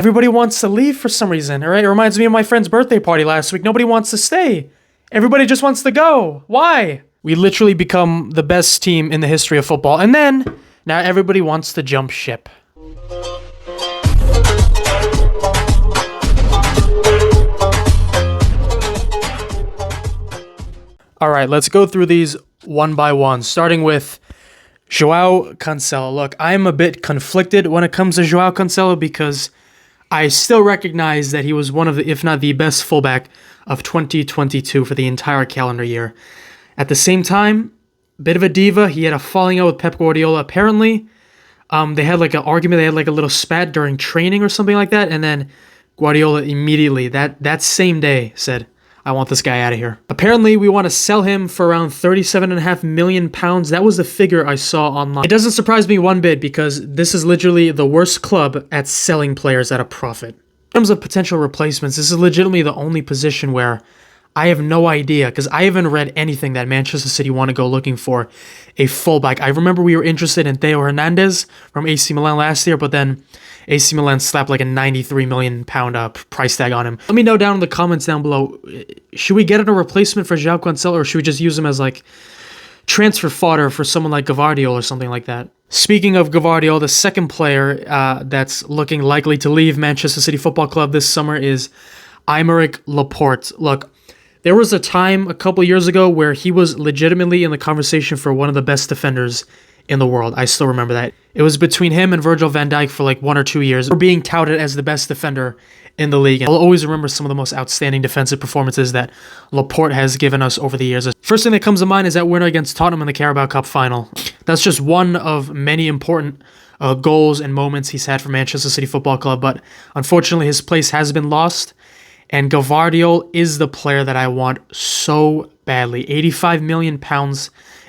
Everybody wants to leave for some reason, all right? It reminds me of my friend's birthday party last week. Nobody wants to stay. Everybody just wants to go. Why? We literally become the best team in the history of football. And then, now everybody wants to jump ship. All right, let's go through these one by one, starting with João Cancelo. Look, I'm a bit conflicted when it comes to João Cancelo because I still recognize that he was one of the, if not the best fullback of 2022 for the entire calendar year. At the same time, bit of a diva. He had a falling out with Pep Guardiola. Apparently, they had like an argument. They had like a little spat during training or something like that. And then Guardiola immediately, that same day, said, I want this guy out of here. Apparently, we want to sell him for around £37.5 million. That was the figure I saw online. It doesn't surprise me one bit because this is literally the worst club at selling players at a profit. In terms of potential replacements, this is legitimately the only position where I have no idea because I haven't read anything that Manchester City want to go looking for a fullback. I remember we were interested in Theo Hernandez from AC Milan last year, but then AC Milan slapped like a £93 million price tag on him. Let me know down in the comments down below, should we get a replacement for João Cancelo or should we just use him as like transfer fodder for someone like Gvardiol or something like that? Speaking of Gvardiol, the second player that's looking likely to leave Manchester City Football Club this summer is Aymeric Laporte. Look, there was a time a couple years ago where he was legitimately in the conversation for one of the best defenders in the world. I still remember that. It was between him and Virgil van Dijk for like 1 or 2 years. We're being touted as the best defender in the league. And I'll always remember some of the most outstanding defensive performances that Laporte has given us over the years. First thing that comes to mind is that winner against Tottenham in the Carabao Cup final. That's just one of many important goals and moments he's had for Manchester City Football Club. But unfortunately, his place has been lost. And Gvardiol is the player that I want so badly. £85 million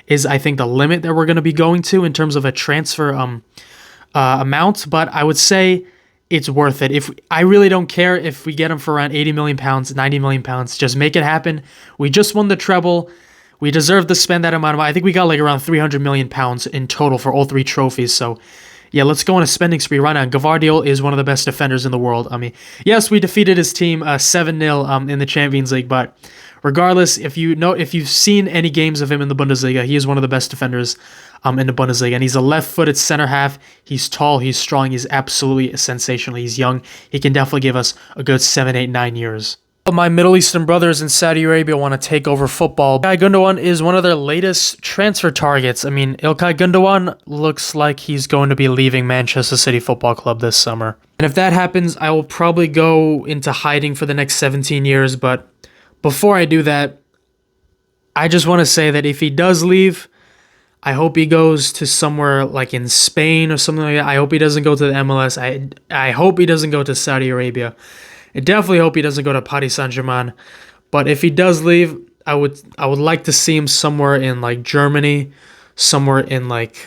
is, I think, the limit that we're going to be going to in terms of a transfer amount. But I would say it's worth it. I really don't care if we get him for around £80 million, £90 million. Just make it happen. We just won the treble. We deserve to spend that amount of money. I think we got like around £300 million in total for all 3 trophies. So yeah, let's go on a spending spree right now. Gvardiol is one of the best defenders in the world. I mean, yes, we defeated his team 7-0 in the Champions League, but regardless, if you've seen any games of him in the Bundesliga, he is one of the best defenders in the Bundesliga. And he's a left-footed center half. He's tall, he's strong, he's absolutely sensational. He's young. He can definitely give us a good 7, 8, 9 years. My Middle Eastern brothers in Saudi Arabia want to take over football. İlkay Gündoğan is one of their latest transfer targets. I mean, İlkay Gündoğan looks like he's going to be leaving Manchester City Football Club this summer. And if that happens, I will probably go into hiding for the next 17 years. But before I do that, I just want to say that if he does leave, I hope he goes to somewhere like in Spain or something like that. I hope he doesn't go to the MLS. I hope he doesn't go to Saudi Arabia. I definitely hope he doesn't go to Paris Saint-Germain. But if he does leave, I would like to see him somewhere in like Germany, somewhere in like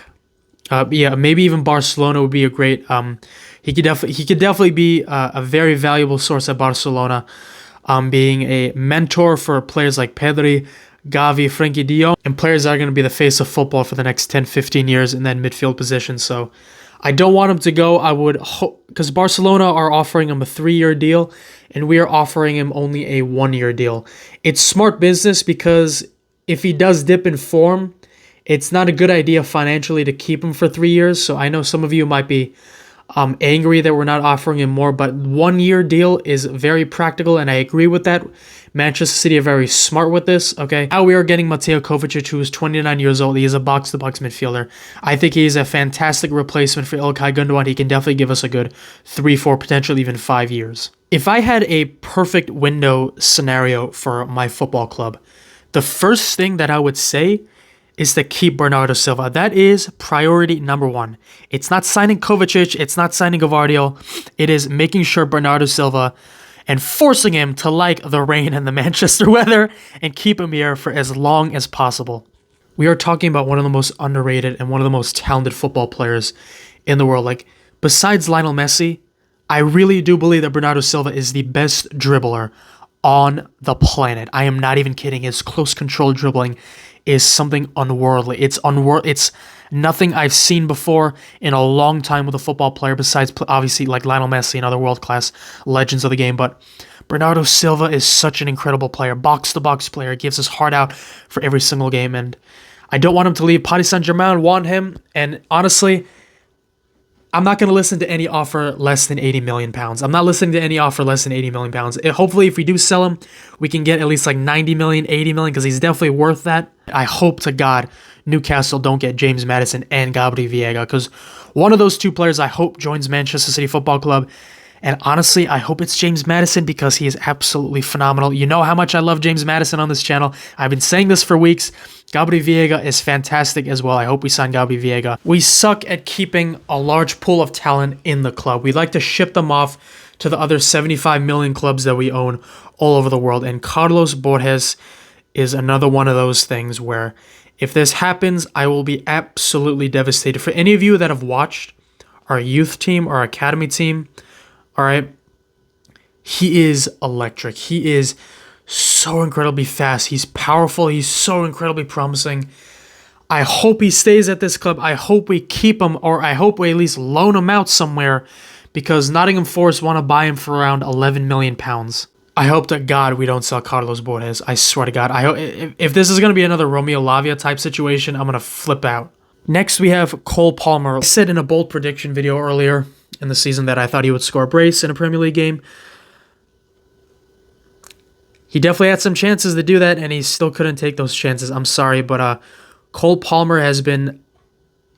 maybe even Barcelona would be a great he could definitely be a very valuable source at Barcelona, being a mentor for players like Pedri, Gavi, Frenkie de Jong, and players that are going to be the face of football for the next 10, 15 years in that midfield position. So I don't want him to go. I would hope, because Barcelona are offering him a 3-year deal, and we are offering him only a 1-year deal. It's smart business because if he does dip in form, it's not a good idea financially to keep him for 3 years. So I know some of you might be angry that we're not offering him more, but 1-year deal is very practical, and I agree with that. Manchester City are very smart with this, okay? Now we are getting Mateo Kovacic, who is 29 years old. He is a box-to-box midfielder. I think he's a fantastic replacement for İlkay Gündoğan. He can definitely give us a good 3, 4, potentially even 5 years. If I had a perfect window scenario for my football club, the first thing that I would say is to keep Bernardo Silva. That is priority number 1. It's not signing Kovacic. It's not signing Gvardiol. It is making sure Bernardo Silva and forcing him to like the rain and the Manchester weather and keep him here for as long as possible. We are talking about one of the most underrated and one of the most talented football players in the world. Like, besides Lionel Messi, I really do believe that Bernardo Silva is the best dribbler on the planet. I am not even kidding. His close control dribbling is something unworldly. It's nothing I've seen before in a long time with a football player, besides obviously like Lionel Messi and other world-class legends of the game. But Bernardo Silva is such an incredible player, box-to-box player, gives his heart out for every single game, and I don't want him to leave. Paris Saint-Germain want him, and honestly, I'm not going to listen to any offer less than £80 million. I'm not listening to any offer less than £80 million. Hopefully, if we do sell him, we can get at least like 90 million, 80 million, because he's definitely worth that. I hope to God Newcastle don't get James Maddison and Gabri Veiga, because one of those two players I hope joins Manchester City Football Club. And honestly, I hope it's James Maddison, because he is absolutely phenomenal. You know how much I love James Maddison on this channel. I've been saying this for weeks. Gabri Veiga is fantastic as well. I hope we sign Gabri Veiga. We suck at keeping a large pool of talent in the club. We like to ship them off to the other 75 million clubs that we own all over the world. And Carlos Borges is another one of those things where if this happens, I will be absolutely devastated. For any of you that have watched our youth team, our academy team, all right, he is electric. He is so incredibly fast. He's powerful. He's so incredibly promising. I hope he stays at this club. I hope we keep him, or I hope we at least loan him out somewhere, because Nottingham Forest want to buy him for around £11 million. I hope to God we don't sell Carlos Borges. I swear to God. If this is going to be another Romeo Lavia type situation, I'm going to flip out. Next, we have Cole Palmer. I said in a bold prediction video earlier in the season that I thought he would score a brace in a Premier League game. He definitely had some chances to do that, and he still couldn't take those chances. I'm sorry, but Cole Palmer has been,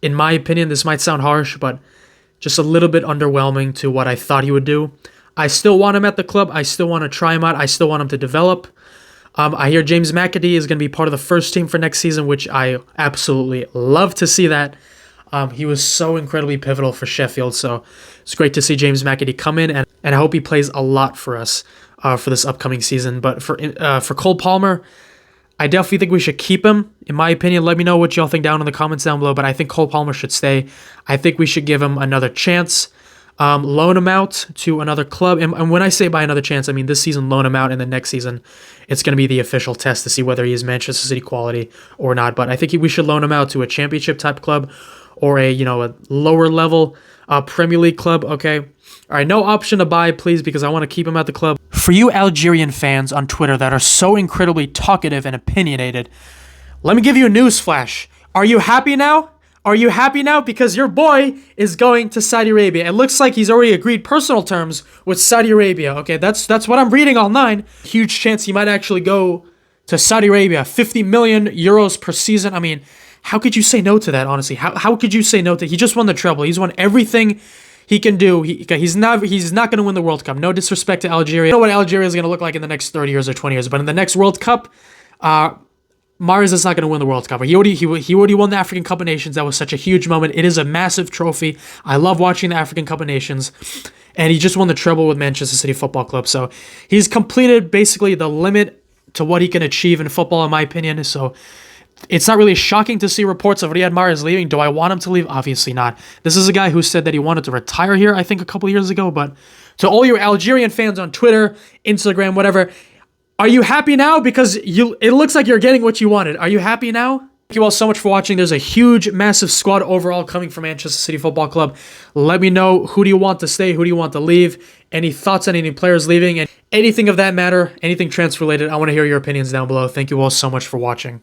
in my opinion, this might sound harsh, but just a little bit underwhelming to what I thought he would do. I still want him at the club. I still want to try him out. I still want him to develop. I hear James McAtee is going to be part of the first team for next season, which I absolutely love to see that. He was so incredibly pivotal for Sheffield, so it's great to see James McAtee come in, and I hope he plays a lot for us for this upcoming season. But for Cole Palmer, I definitely think we should keep him. In my opinion, let me know what y'all think down in the comments down below, but I think Cole Palmer should stay. I think we should give him another chance. Loan him out to another club. And when I say by another chance, I mean this season loan him out, and then next season it's going to be the official test to see whether he is Manchester City quality or not. But I think we should loan him out to a championship type club, or a lower level Premier League club, okay? All right, no option to buy, please, because I want to keep him at the club. For you Algerian fans on Twitter that are so incredibly talkative and opinionated, let me give you a news flash. Are you happy now? Are you happy now? Because your boy is going to Saudi Arabia. It looks like he's already agreed personal terms with Saudi Arabia. Okay, that's what I'm reading online. Huge chance he might actually go to Saudi Arabia. 50 million euros per season. I mean, how could you say no to that, honestly? How could you say no to? He just won the treble. He's won everything he can do. He's not going to win the World Cup. No disrespect to Algeria. I don't know what Algeria is going to look like in the next 30 years or 20 years, but in the next World Cup, Mahrez is not going to win the World Cup. He already won the African Cup of Nations. That was such a huge moment. It is a massive trophy. I love watching the African Cup of Nations. And he just won the treble with Manchester City Football Club. So he's completed basically the limit to what he can achieve in football, in my opinion. So it's not really shocking to see reports of Riyad Mahrez leaving. Do I want him to leave? Obviously not. This is a guy who said that he wanted to retire here, I think, a couple years ago. But to all your Algerian fans on Twitter, Instagram, whatever, are you happy now? Because it looks like you're getting what you wanted. Are you happy now? Thank you all so much for watching. There's a huge, massive squad overall coming from Manchester City Football Club. Let me know, who do you want to stay? Who do you want to leave? Any thoughts on any players leaving? And anything of that matter, anything transfer related, I want to hear your opinions down below. Thank you all so much for watching.